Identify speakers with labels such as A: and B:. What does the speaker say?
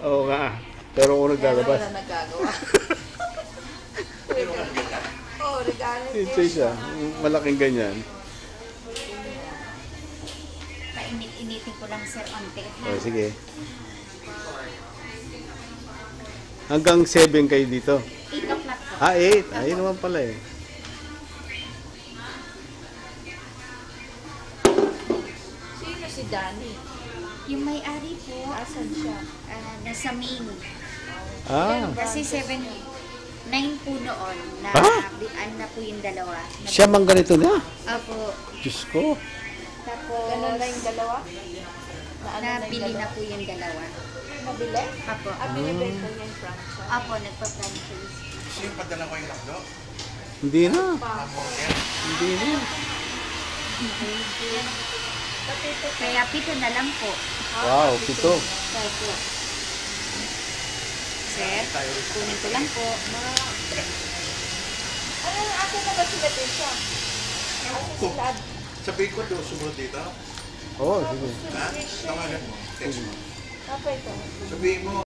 A: Oo nga. Pero ako naglalabas.
B: Wala nagagawa. Oo, regalo
A: Ito siya. Malaking ganyan.
C: Painit-initin ko lang sir onte.
A: Oh, sige. Hanggang 7 kayo dito.
C: 8 o'clock po.
A: 8. Ayun naman pala eh.
B: Sino si Danny?
C: Yung may-ari po,
B: Asan siya?
C: nasa main.
A: Ah.
C: Kasi 9 po noon na ano na po yung dalawa.
A: Siya mang ganito na.
C: Opo.
A: Diyos ko.
C: Tapos,
B: Ganun na yung dalawa?
C: nabili na po yung dalawa.
B: Nabili?
C: Opo.
B: Binibenta niya yung franchise.
C: Opo, nagpa-franchise.
D: Sino padala ko yung lakdo?
A: Hindi na. Hindi na.
C: Kaya 7 na lang po.
A: Wow, 7.
C: Opo. Sir, kunin ko lang po.
B: Ano, akin na ba sila Tisha? Asan sila?
D: Sabihin ko doon, sumunod dito.
A: Oo, sige.
D: Ha? Tawagan mo. Text mo.
B: Apa ito?
D: Sabihin mo,